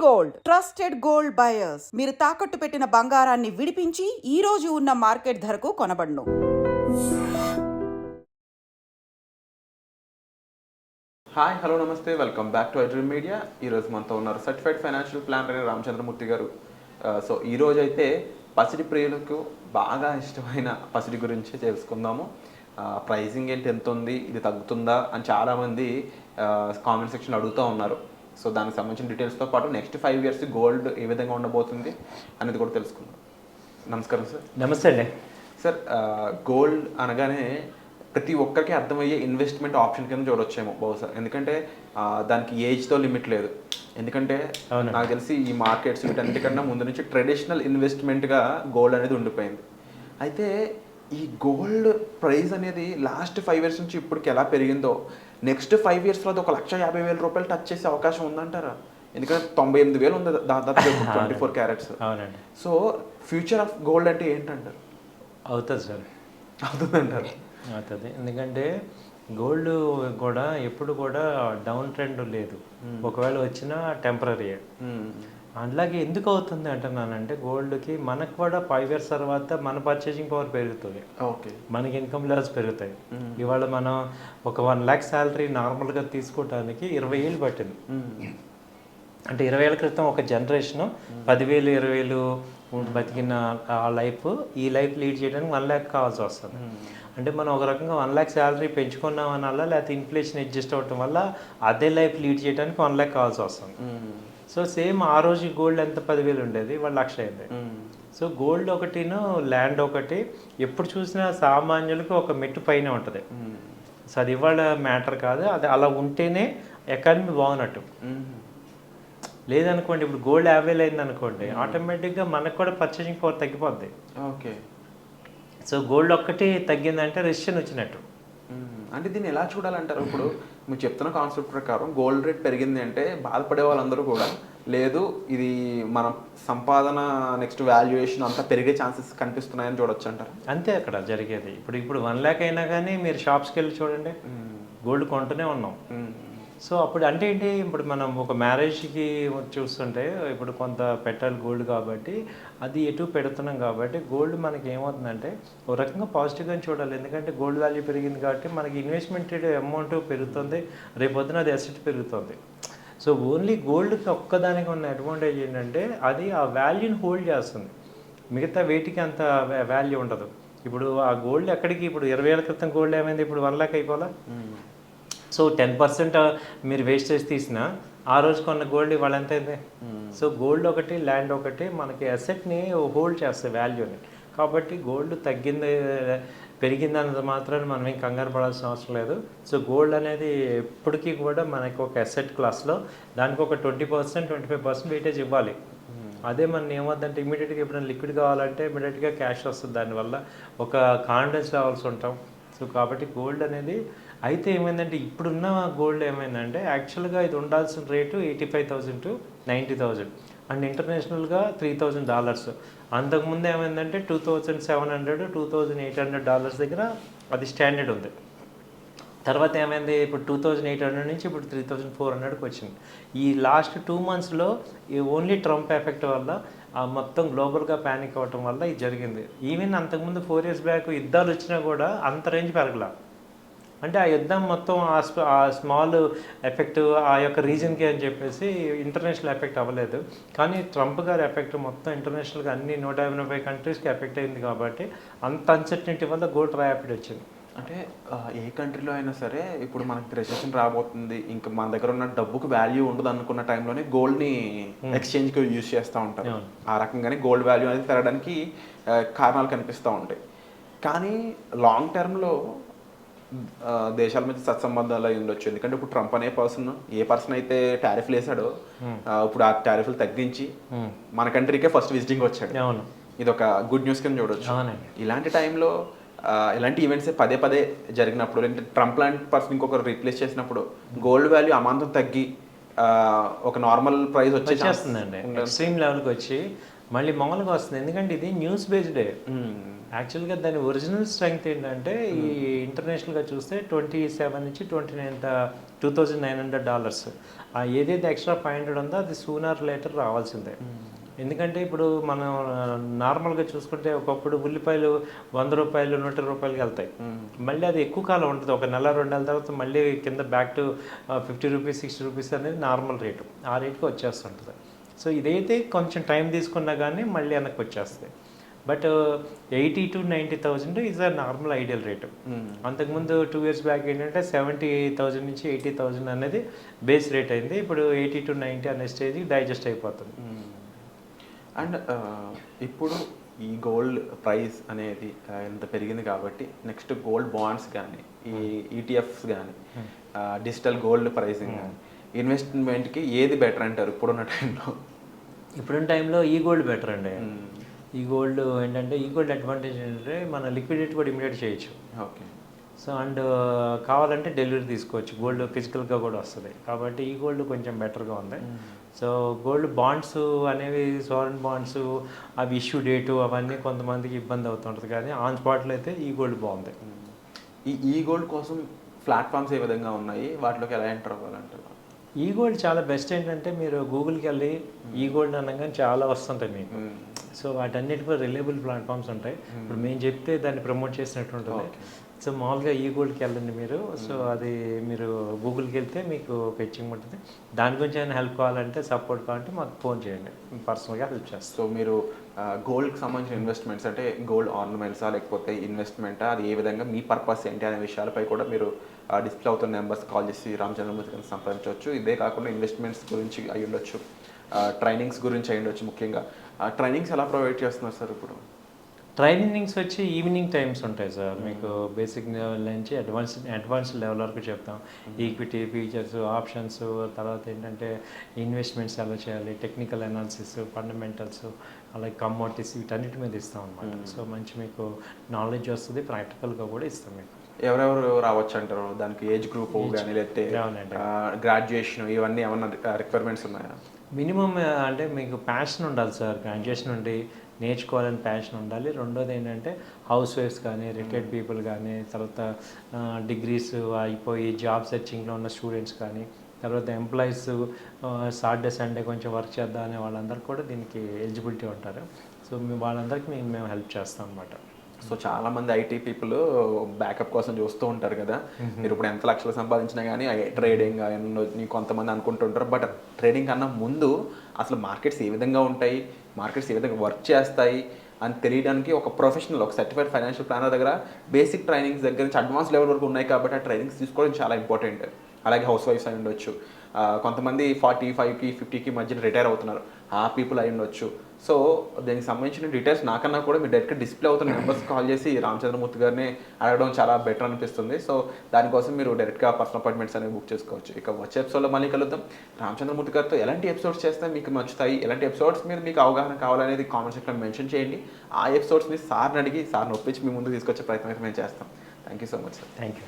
Gold trusted gold buyers మీరు తాకట్టు పెట్టిన బంగారాన్ని విడిపించి ఈ రోజు ఉన్న మార్కెట్ ధరకు కొనబడును. హాయ్ హలో నమస్తే, welcome back to iDream media. ఈరోజు మనతో ఉన్నారు సర్టిఫైడ్ ఫైనాన్షియల్ ప్లానర్ రామచంద్రమూర్తి గారు. సో ఈరోజు అయితే పసిడి ప్రియులకు బాగా ఇష్టమైన పసిడి గురించి తెలుసుకుందాము. ప్రైజింగ్ ఏంటి, ఎంత ఉంది, ఇది తగ్గుతుందా అని చాలామంది కామెంట్ సెక్షన్ అడుగుతూ ఉన్నారు. సో దానికి సంబంధించిన డీటెయిల్స్తో పాటు నెక్స్ట్ 5 years గోల్డ్ ఏ విధంగా ఉండబోతుంది అనేది కూడా తెలుసుకుందాం. నమస్కారం సార్. నమస్తే అండి. సార్, గోల్డ్ అనగానే ప్రతి ఒక్కరికి అర్థమయ్యే ఇన్వెస్ట్మెంట్ ఆప్షన్ కింద చూడొచ్చేమో బహుశా, ఎందుకంటే దానికి ఏజ్తో లిమిట్ లేదు. ఎందుకంటే నాకు తెలిసి ఈ మార్కెట్స్ వీటన్నిటికన్నా ముందు నుంచి ట్రెడిషనల్ ఇన్వెస్ట్మెంట్గా గోల్డ్ అనేది ఉండిపోయింది. అయితే ఈ గోల్డ్ ప్రైస్ అనేది లాస్ట్ 5 years నుంచి ఇప్పటికి ఎలా పెరిగిందో, నెక్స్ట్ 5 yearsలో అది 1,50,000 రూపాయలు టచ్ చేసే అవకాశం ఉందంటారా? ఎందుకంటే 98,000 ఉంది దాదాపు 24 క్యారెట్స్. అవునండి. సో ఫ్యూచర్ ఆఫ్ గోల్డ్ అంటే ఏంటంటారు? అవుతుంది సార్, అవుతుందంటారు. అవుతుంది. ఎందుకంటే గోల్డ్ కూడా ఎప్పుడు కూడా డౌన్ ట్రెండ్ లేదు, ఒకవేళ వచ్చినా టెంపరీ. అలాగే ఎందుకు అవుతుంది అంటున్నానంటే, గోల్డ్కి మనకు కూడా 5 years తర్వాత మన పర్చేసింగ్ పవర్ పెరుగుతుంది, ఓకే, మనకి ఇన్కమ్ లెవెల్స్ పెరుగుతాయి. ఇవాళ మనం ఒక 1 lakh శాలరీ నార్మల్గా తీసుకోవడానికి 20 ఏళ్ళు పట్టింది. అంటే 20 ఏళ్ళ క్రితం ఒక జనరేషను 10,000 20,000 బతికిన ఆ లైఫ్, ఈ లైఫ్ లీడ్ చేయడానికి 1 lakh కావాల్సి వస్తుంది. అంటే మనం ఒక రకంగా 1 lakh శాలరీ పెంచుకున్నాం వల్ల, లేకపోతే ఇన్ఫ్లేషన్ అడ్జస్ట్ అవ్వటం వల్ల అదే లైఫ్ లీడ్ చేయడానికి 1 lakh కావాల్సి వస్తుంది. సో సేమ్ ఆ రోజు గోల్డ్ ఎంత 10,000 ఉండేది, 1,00,000 అయింది. సో గోల్డ్ ఒకటిను ల్యాండ్ ఒకటి ఎప్పుడు చూసినా సామాన్యులకు ఒక మెట్టు పైన ఉంటుంది. సో అది ఇవాళ మ్యాటర్ కాదు, అది అలా ఉంటేనే ఎకానమీ బాగున్నట్టు. లేదనుకోండి, ఇప్పుడు గోల్డ్ అవైల్ అయింది అనుకోండి, ఆటోమేటిక్గా మనకు కూడా పర్చేసింగ్ పవర్ తగ్గిపోద్ది. ఓకే. సో గోల్డ్ ఒక్కటి తగ్గిందంటే రెసిషన్ వచ్చినట్టు. అంటే దీన్ని ఎలా చూడాలంటారు? ఇప్పుడు మీరు చెప్తున్న కాన్సెప్ట్ ప్రకారం గోల్డ్ రేట్ పెరిగింది అంటే బాధపడే వాళ్ళందరూ కూడా, లేదు ఇది మనం సంపాదన నెక్స్ట్ వాల్యుయేషన్ అంతా పెరిగే ఛాన్సెస్ కనిపిస్తున్నాయని చూడొచ్చు అంటారు. అంతే అక్కడ జరిగేది. ఇప్పుడు 1 lakh అయినా కానీ మీరు షాప్స్కి వెళ్ళి చూడండి, గోల్డ్ కొంటూనే ఉన్నాం. సో అప్పుడు అంటే ఏంటి, ఇప్పుడు మనం ఒక మ్యారేజ్కి చూస్తుంటే ఇప్పుడు కొంత పెట్టాలి గోల్డ్, కాబట్టి అది ఎటు పెడుతున్నాం కాబట్టి గోల్డ్ మనకి ఏమవుతుందంటే ఒక రకంగా పాజిటివ్గా చూడాలి. ఎందుకంటే గోల్డ్ వాల్యూ పెరిగింది కాబట్టి మనకి ఇన్వెస్ట్మెంట్ అమౌంట్ పెరుగుతుంది, రేపొద్దున అది అసెట్ పెరుగుతుంది. సో ఓన్లీ గోల్డ్కి ఒక్కదానికి ఉన్న అడ్వాంటేజ్ ఏంటంటే అది ఆ వాల్యూని హోల్డ్ చేస్తుంది, మిగతా వేటికి అంత వాల్యూ ఉండదు. ఇప్పుడు ఆ గోల్డ్ ఎక్కడికి, ఇప్పుడు 20 ఏళ్ళ క్రితం గోల్డ్ ఏమైంది, ఇప్పుడు 1 lakh అయిపోవాలా? సో 10% మీరు వేస్టేజ్ తీసినా ఆ రోజు కొన్న గోల్డ్ ఇవాళ ఎంత అయింది? సో గోల్డ్ ఒకటి ల్యాండ్ ఒకటి మనకి అసెట్ని హోల్డ్ చేస్తాయి, వాల్యూని. కాబట్టి గోల్డ్ తగ్గింది పెరిగింది అన్నది మాత్రాన్ని మనం ఏం కంగారు పడాల్సిన అవసరం లేదు. సో గోల్డ్ అనేది ఎప్పటికీ కూడా మనకి ఒక అసెట్ క్లాస్లో దానికి ఒక 20% 25% వెయిటేజ్ ఇవ్వాలి. అదే మనం ఏమవుతుందంటే ఇమీడియట్గా ఎప్పుడైనా లిక్విడ్ కావాలంటే ఇమీడియట్గా క్యాష్ వస్తుంది, దానివల్ల ఒక కాన్ఫిడెన్స్ లెవెల్స్ ఉంటాం. సో కాబట్టి గోల్డ్ అనేది అయితే ఏమైందంటే, ఇప్పుడున్న గోల్డ్ ఏమైందంటే యాక్చువల్గా ఇది ఉండాల్సిన రేటు 85,000 to 90,000 అండ్ ఇంటర్నేషనల్గా $3,000. అంతకుముందు ఏమైందంటే $2,700 $2,800 దగ్గర అది స్టాండర్డ్ ఉంది. తర్వాత ఏమైంది, ఇప్పుడు 2,800 నుంచి ఇప్పుడు 3,400కి వచ్చింది. ఈ లాస్ట్ 2 monthsలో ఈ ఓన్లీ ట్రంప్ ఎఫెక్ట్ వల్ల మొత్తం గ్లోబల్గా ప్యానిక్ అవ్వటం వల్ల ఇది జరిగింది. ఈవెన్ అంతకుముందు 4 years బ్యాక్ యుద్ధాలు వచ్చినా కూడా అంత రేంజ్ పెరగల. అంటే ఆ యుద్ధం మొత్తం ఆ స్మాల్ ఎఫెక్ట్ ఆ యొక్క రీజన్కి అని చెప్పేసి ఇంటర్నేషనల్ ఎఫెక్ట్ అవ్వలేదు. కానీ ట్రంప్ గారి ఎఫెక్ట్ మొత్తం ఇంటర్నేషనల్గా అన్ని 185 కంట్రీస్కి ఎఫెక్ట్ అయింది కాబట్టి అంత అన్సర్టనిటీ వల్ల గోల్డ్ ర్యాపిడ్ వచ్చింది. అంటే ఏ కంట్రీలో అయినా సరే ఇప్పుడు మనకి రెసెషన్ రాబోతుంది, ఇంకా మన దగ్గర ఉన్న డబ్బుకు వాల్యూ ఉండదు అనుకున్న టైంలోనే గోల్డ్ని ఎక్స్చేంజ్కి యూజ్ చేస్తూ ఉంటారు. ఆ రకంగానే గోల్డ్ వాల్యూ అనేది పెరగడానికి కారణాలు కనిపిస్తూ ఉంటాయి. కానీ లాంగ్ టర్మ్లో దేశాల మధ్య సత్సంబంధాలు అయి ఉండొచ్చు. ఎందుకంటే ఇప్పుడు ట్రంప్ అనే ఏ పర్సన్ అయితే టారిఫ్లు వేసాడో ఇప్పుడు ఆ టారిఫ్లు తగ్గించి మన కంట్రీకే ఫస్ట్ విజిటింగ్ వచ్చాడు. ఇది ఒక గుడ్ న్యూస్ కింద చూడొచ్చు. ఇలాంటి టైంలో ఇలాంటి ఈవెంట్స్ పదే జరిగినప్పుడు, లేదంటే ట్రంప్ లాంటి పర్సన్ ఇంకొకరు రీప్లేస్ చేసినప్పుడు గోల్డ్ వాల్యూ అమాంతం తగ్గి ఒక నార్మల్ ప్రైస్ వచ్చేస్తుందండి, ఎక్స్ట్రీమ్ లెవెల్కి వచ్చి మళ్ళీ మామూలుగా వస్తుంది. ఎందుకంటే ఇది న్యూస్ బేస్డే. యాక్చువల్గా దాని ఒరిజినల్ స్ట్రెంగ్త్ ఏంటంటే ఈ ఇంటర్నేషనల్గా చూస్తే 27 నుంచి 29,900 డాలర్స్ ఏదైతే ఎక్స్ట్రా 500 ఉందో అది సూనర్ లేటర్ రావాల్సిందే. ఎందుకంటే ఇప్పుడు మనం నార్మల్గా చూసుకుంటే ఒకప్పుడు ఉల్లిపాయలు 100 రూపాయలు 120 రూపాయలకి వెళ్తాయి. మళ్ళీ అది ఎక్కువ కాలం ఉంటుంది, ఒక నెల 2 నెలల తర్వాత మళ్ళీ కింద బ్యాక్ టు 50 రూపీస్ 60 రూపీస్ అనేది నార్మల్ రేటు, ఆ రేట్కి వచ్చేస్తుంటుంది. సో ఇదైతే కొంచెం టైం తీసుకున్నా కానీ మళ్ళీ వెనక్కి వచ్చేస్తుంది. But 80 to 90,000 is a normal ideal rate. అంతకుముందు 2 years బ్యాక్ ఏంటంటే 70,000 నుంచి 80,000 అనేది బేస్ రేట్ అయింది. ఇప్పుడు 80 to 90 అనే స్టేజ్కి డైజెస్ట్ అయిపోతుంది. అండ్ ఇప్పుడు ఈ గోల్డ్ ప్రైస్ అనేది ఇంత పెరిగింది కాబట్టి నెక్స్ట్ గోల్డ్ బాండ్స్ కానీ ఈ ఈటీఎఫ్స్ కానీ డిజిటల్ గోల్డ్ ప్రైసింగ్ కానీ ఇన్వెస్ట్మెంట్కి ఏది బెటర్ అంటారు ఇప్పుడున్న టైంలో? ఇప్పుడున్న టైంలో ఈ గోల్డ్ బెటర్ అండి. ఈ గోల్డ్ ఏంటంటే ఈ గోల్డ్ అడ్వాంటేజ్ ఏంటంటే మన లిక్విడిటీ కూడా ఇమిడియేట్ చేయొచ్చు. ఓకే. సో అండ్ కావాలంటే డెలివరీ తీసుకోవచ్చు, గోల్డ్ ఫిజికల్గా కూడా వస్తుంది కాబట్టి ఈ గోల్డ్ కొంచెం బెటర్గా ఉంది. సో గోల్డ్ బాండ్స్ అనేవి సావరెన్ బాండ్స్ అవి ఇష్యూ డేటు అవన్నీ కొంతమందికి ఇబ్బంది అవుతుంటుంది, కానీ ఆన్ స్పాట్లో అయితే ఈ గోల్డ్ బాగుంది. ఈ గోల్డ్ కోసం ప్లాట్ఫామ్స్ ఏ విధంగా ఉన్నాయి, వాటిలోకి ఎలా ఎంటర్ అవ్వాలంటారు? ఈ గోల్డ్ చాలా బెస్ట్. ఏంటంటే మీరు గూగుల్కి వెళ్ళి ఈ గోల్డ్ అనగానే చాలా వస్తుంటాయి మీకు. సో వాటన్నిటికీ రిలయబుల్ ప్లాట్ఫామ్స్ ఉంటాయి. ఇప్పుడు మేము చెప్తే దాన్ని ప్రమోట్ చేసినట్టు ఉంటుంది. సో మామూలుగా ఈ గోల్డ్కి వెళ్ళండి మీరు. సో అది మీరు గూగుల్కి వెళ్తే మీకు ఫెచ్చింగ్ ఉంటుంది. దాని గురించి ఏమైనా హెల్ప్ కావాలంటే సపోర్ట్ కావాలంటే మాకు ఫోన్ చేయండి, పర్సనల్గా హెల్ప్ చేస్తాం. సో మీరు గోల్డ్కి సంబంధించిన ఇన్వెస్ట్మెంట్స్ అంటే గోల్డ్ ఆర్నమెంట్సా లేకపోతే ఇన్వెస్ట్మెంటా, అది ఏ విధంగా మీ పర్పస్ ఏంటి అనే విషయాలపై కూడా మీరు డిస్ప్లే అవుతున్న నెంబర్స్ కాల్ చేసి రామచంద్రమూర్తి గారిని సంప్రదించవచ్చు. ఇదే కాకుండా ఇన్వెస్ట్మెంట్స్ గురించి అయి ఉండొచ్చు, ట్రైనింగ్స్ గురించి అయి ఉండొచ్చు. ముఖ్యంగా ట్రైనింగ్స్ ఎలా ప్రొవైడ్ చేస్తున్నారు సార్ ఇప్పుడు? ట్రైనింగ్స్ వచ్చి ఈవినింగ్ టైమ్స్ ఉంటాయి సార్. మీకు బేసిక్ లెవెల్ నుంచి అడ్వాన్స్ లెవెల్ వరకు చెప్తాం. ఈక్విటీ, ఫీచర్స్, ఆప్షన్స్, తర్వాత ఏంటంటే ఇన్వెస్ట్మెంట్స్ ఎలా చేయాలి, టెక్నికల్ అనాలిసిస్, ఫండమెంటల్స్, అలాగే కమోడిటీస్, వీటన్నిటి మీద ఇస్తాం అనమాట. సో మంచి మీకు నాలెడ్జ్ వస్తుంది, ప్రాక్టికల్గా కూడా ఇస్తాం మీకు. ఎవరెవరు రావచ్చు అంటారు? దానికి ఏజ్ గ్రూప్ కానీ లేకపోతే గ్రాడ్యుయేషన్ ఇవన్నీ ఏమన్నా రిక్వైర్మెంట్స్ ఉన్నాయా? మినిమం అంటే మీకు ప్యాషన్ ఉండాలి సార్. గ్రాడ్యుయేషన్ ఉండి నేర్చుకోవాలని ప్యాషన్ ఉండాలి. రెండోది ఏంటంటే హౌస్ వైఫ్స్ కానీ, రిటైర్డ్ పీపుల్ కానీ, తర్వాత డిగ్రీస్ అయిపోయి జాబ్ సెర్చింగ్లో ఉన్న స్టూడెంట్స్ కానీ, తర్వాత ఎంప్లాయీస్ సాటర్డే సండే కొంచెం వర్క్ చేద్దాం అనే వాళ్ళందరూ కూడా దీనికి ఎలిజిబిలిటీ ఉంటారు. సో వాళ్ళందరికీ మేము హెల్ప్ చేస్తాం అన్నమాట. సో చాలా మంది ఐటీ పీపుల్ బ్యాకప్ కోసం చూస్తూ ఉంటారు కదా. మీరు ఇప్పుడు ఎంత లక్షలు సంపాదించినా కానీ ట్రేడింగ్ కొంతమంది అనుకుంటుంటారు. బట్ ట్రేడింగ్ కన్నా ముందు అసలు మార్కెట్స్ ఏ విధంగా ఉంటాయి, మార్కెట్స్ ఏ విధంగా వర్క్ చేస్తాయి అని తెలియడానికి ఒక ప్రొఫెషనల్, ఒక సర్టిఫైడ్ ఫైనాన్షియల్ ప్లానర్ దగ్గర బేసిక్ ట్రైనింగ్స్ దగ్గర నుంచి అడ్వాన్స్ లెవెల్ వరకు ఉన్నాయి కాబట్టి ఆ ట్రైనింగ్స్ తీసుకోవడం చాలా ఇంపార్టెంట్. అలాగే హౌస్ వైఫ్స్ అయి ఉండొచ్చు, కొంతమంది 45కి 50కి మధ్యన రిటైర్ అవుతున్నారు, ఆ పీపుల్ అయి ఉండొచ్చు. సో దీనికి సంబంధించిన డీటెయిల్స్ నాకన్నా కూడా మీరు డైరెక్ట్గా డిస్ప్లే అవుతున్న నెంబర్స్ కాల్ చేసి రామచంద్రమూర్తి గారిని అడగడం చాలా బెటర్ అనిపిస్తుంది. సో దానికోసం మీరు డైరెక్ట్గా పర్సనల్ అపాయింట్మెంట్స్ అనేవి బుక్ చేసుకోవచ్చు. ఇక వచ్చే ఎపిసోడ్లో మళ్ళీ కలుద్దాం. రామచంద్రమూర్తి గారితో ఎలాంటి ఎపిసోడ్స్ చేస్తే మీకు నచ్చుతాయి, ఎలాంటి ఎపిసోడ్స్ మీద మీకు అవగాహన కావాలనేది కామెంట్ సెక్షన్లో మెన్షన్ చేయండి. ఆ ఎపిసోడ్స్ని సార్ని అడిగి సార్ని ఒప్పించి మీ ముందు తీసుకొచ్చే ప్రయత్నం అయితే మేము చేస్తాం. Thank you so much sir. Thank you.